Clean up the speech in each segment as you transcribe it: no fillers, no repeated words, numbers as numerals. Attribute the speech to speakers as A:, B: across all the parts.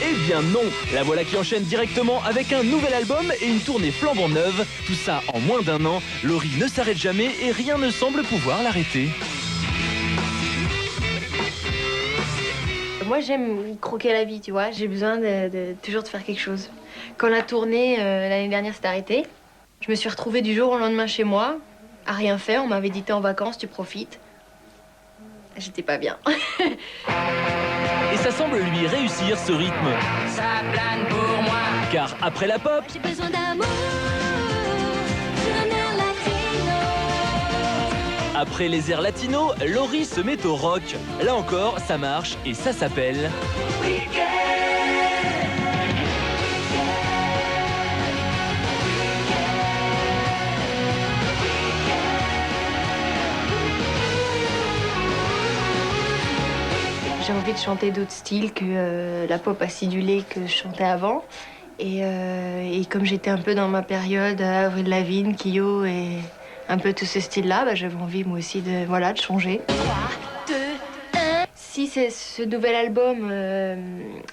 A: Eh bien non, la voilà qui enchaîne directement avec un nouvel album et une tournée flambant neuve. Tout ça en moins d'1 an. Laurie ne s'arrête jamais et rien ne semble pouvoir l'arrêter.
B: Moi, j'aime croquer la vie, tu vois. J'ai besoin toujours de faire quelque chose. Quand la tournée, l'année dernière, s'est arrêtée, je me suis retrouvée du jour au lendemain chez moi, à rien faire. On m'avait dit, t'es en vacances, tu profites. J'étais pas bien.
A: Et ça semble lui réussir ce rythme.
C: Ça plane pour moi.
A: Car après la pop,
C: J'ai besoin d'amour sur un air latino.
A: après les airs latinos, Laurie se met au rock. Là encore, ça marche et ça s'appelle...
B: J'ai envie de chanter d'autres styles que la pop acidulée que je chantais avant. Et comme j'étais un peu dans ma période Avril Lavigne, Kyo et un peu tout ce style-là, bah, j'avais envie moi aussi de changer. 3, 2, 1. Si ce nouvel album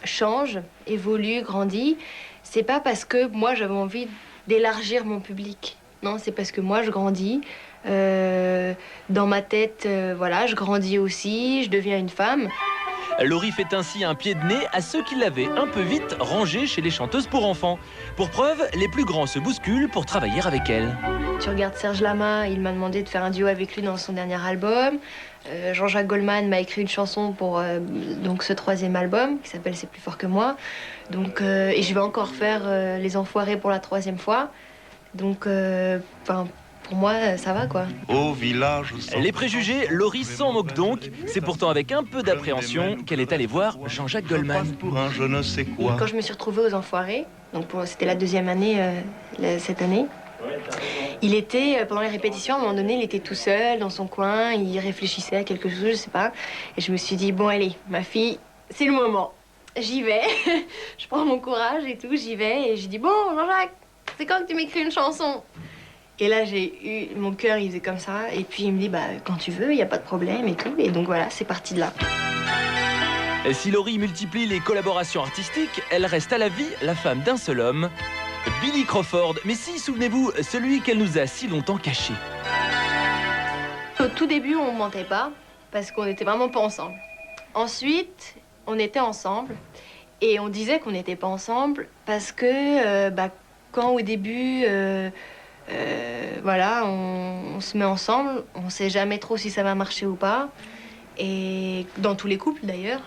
B: change, évolue, grandit, c'est pas parce que moi j'avais envie d'élargir mon public. Non, c'est parce que moi je grandis. Dans ma tête, voilà, je grandis aussi, je deviens une femme.
A: Laurie fait ainsi un pied de nez à ceux qui l'avaient un peu vite rangée chez les chanteuses pour enfants. Pour preuve, les plus grands se bousculent pour travailler avec elle.
B: Tu regardes Serge Lama, il m'a demandé de faire un duo avec lui dans son dernier album. Jean-Jacques Goldman m'a écrit une chanson pour donc ce 3e album qui s'appelle C'est plus fort que moi. Donc, et je vais encore faire Les Enfoirés pour la 3e fois. Donc, pour moi, ça va quoi.
D: Au village.
A: Les préjugés, Laurie s'en moque donc. C'est pourtant avec un peu d'appréhension qu'elle est allée voir Jean-Jacques Goldman.
D: Pour un je ne sais
B: Et
D: quoi.
B: quand je me suis retrouvée aux Enfoirés, donc c'était la 2e année cette année, il était, pendant les répétitions, à un moment donné, il était tout seul dans son coin, il réfléchissait à quelque chose, je sais pas. Et je me suis dit, bon allez, ma fille, c'est le moment. J'y vais, je prends mon courage et tout, j'y vais. Et je dis, bon Jean-Jacques, c'est quand que tu m'écris une chanson? Et là, mon cœur, il faisait comme ça. Et puis, il me dit, bah, quand tu veux, il n'y a pas de problème et tout. Et donc, voilà, c'est parti de là.
A: Et si Laurie multiplie les collaborations artistiques, elle reste à la vie la femme d'un seul homme, Billy Crawford. Mais si, souvenez-vous, celui qu'elle nous a si longtemps caché.
B: Au tout début, on ne mentait pas, parce qu'on n'était vraiment pas ensemble. Ensuite, on était ensemble. Et on disait qu'on n'était pas ensemble, parce que, quand au début... voilà, on se met ensemble, on sait jamais trop si ça va marcher ou pas, et dans tous les couples d'ailleurs.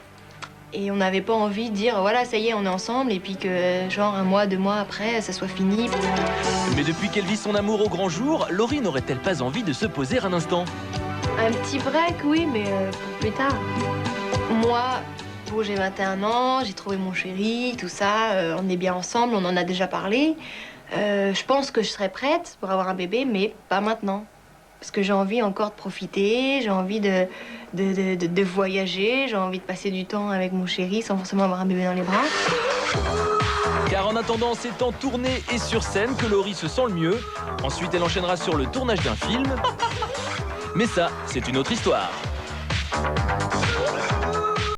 B: Et on n'avait pas envie de dire voilà, ça y est, on est ensemble, et puis que genre 1 mois, 2 mois après, ça soit fini.
A: Mais depuis qu'elle vit son amour au grand jour, Laurie n'aurait-elle pas envie de se poser un instant?
B: Un petit break, oui, mais pour plus tard. Moi, bon, j'ai 21 ans, j'ai trouvé mon chéri, tout ça, on est bien ensemble, on en a déjà parlé. Je pense que je serais prête pour avoir un bébé, mais pas maintenant. Parce que j'ai envie encore de profiter, j'ai envie de voyager, j'ai envie de passer du temps avec mon chéri sans forcément avoir un bébé dans les bras.
A: Car en attendant, c'est en tournée et sur scène que Laurie se sent le mieux. Ensuite, elle enchaînera sur le tournage d'un film. Mais ça, c'est une autre histoire.